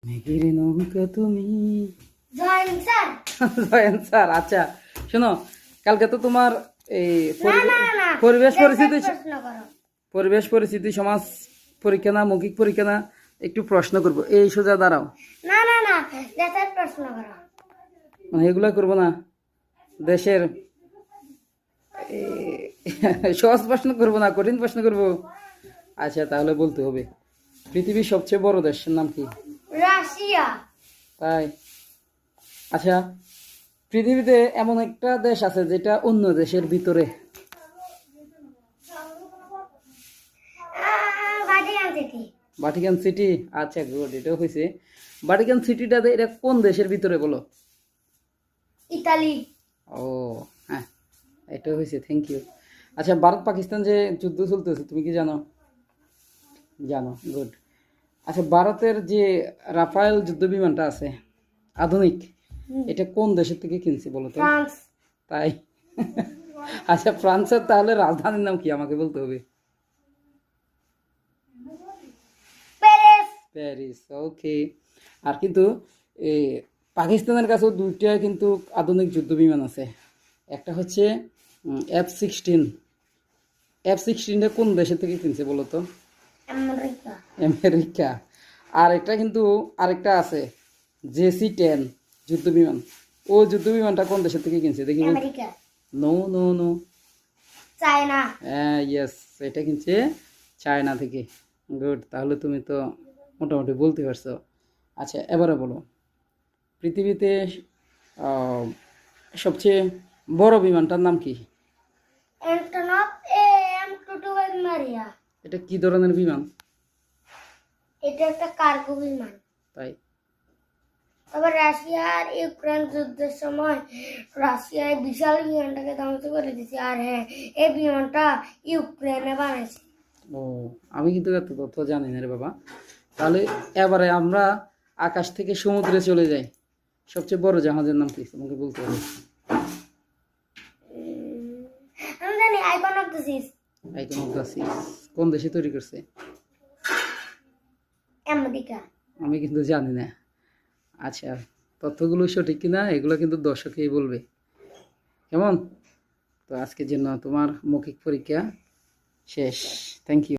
মেঘের নৌকা তুমি জয়েন স্যার। Join sir. আচ্ছা শোনো, কালকে তো তোমার এই না পরিবেশ পরিস্থিতি প্রশ্ন করো। পরিবেশ পরিস্থিতি সমাজ পরীক্ষা না মৌখিক পরীক্ষা না, একটু প্রশ্ন করবো। এই সোজা দাঁড়াও। না দেশের প্রশ্ন করো। মানে এগুলা করবো না, দেশের সহজ প্রশ্ন করবো না, কঠিন প্রশ্ন করবো। আচ্ছা তাহলে বলতে হবে, পৃথিবীর সবচেয়ে বড় দেশের নাম কি? রাশিয়া। তাই? আচ্ছা, পৃথিবীতে এমন একটা দেশ আছে যেটা অন্য দেশের ভিতরে। Vatican city. Vatican city. আচ্ছা গুড, এটাও হয়েছে। ভাটিকান সিটিটা এটা কোন দেশের ভিতরে বলো? ইতালি। ও হ্যাঁ, এটাও হয়েছে, থ্যাংক ইউ। আচ্ছা, ভারত পাকিস্তান যে যুদ্ধ চলতেছে তুমি কি জানো? জানো, গুড। আচ্ছা, ভারতের যে রাফায়েল যুদ্ধ বিমানটা আছে আধুনিক, এটা কোন দেশের থেকে কিনছে বলো তো? ফ্রান্স। তাই? আচ্ছা, ফ্রান্সের তাহলে রাজধানীর নাম কি আমাকে বলতে হবে? প্যারিস। প্যারিস, ওকে। আর কিন্তু এই পাকিস্তানের কাছেও দুইটা কিন্তু আধুনিক যুদ্ধ বিমান আছে। একটা হচ্ছে F-16। F-16টা কোন দেশের থেকে কিনছে বলো তো? আমেরিকা। আমেরিকা। আর একটা কিন্তু আরেকটা আছে JC-10 যুদ্ধ বিমান। ও যুদ্ধ বিমানটা কোন দেশের থেকে কিনছে দেখি? America. No no no. China. হ্যাঁ ইয়েস, এটা কিনছে চায়না থেকে। গুড, তাহলে তুমি তো মোটামুটি বলতে পারছো। আচ্ছা এবারে বলো, পৃথিবীতে সবচেয়ে বড় বিমানটার নাম কি? অ্যান্টনভ AM-22 মারিয়া। এটা কি ধরনের বিমান? এটা একটা কার্গো বিমান। তাই? আবার রাশিয়া আর ইউক্রেন যুদ্ধের সময় রাশিয়ায় বিশাল বিমানটাকে ধ্বংস করে দিয়েছে। আর হ্যাঁ, এই বিমানটা ইউক্রেনে বানাইছে। ও, আমি কিন্তু এত তথ্য জানি না রে বাবা। তাহলে এবারে আমরা আকাশ থেকে সমুদ্রে চলে যাই। সবচেয়ে বড় জাহাজের নাম কি তোমাকে বলতে হবে? আমি জানি icon of the seas. Icon of the seas কোন দেশে তৈরি করছে? আমেরিকা। আমি কিন্তু জানি না। আচ্ছা, তথ্যগুলো সঠিক কিনা এগুলো কিন্তু দর্শকেই বলবে, কেমন? তো আজকের জন্য তোমার মৌখিক পরীক্ষা শেষ। Thank you.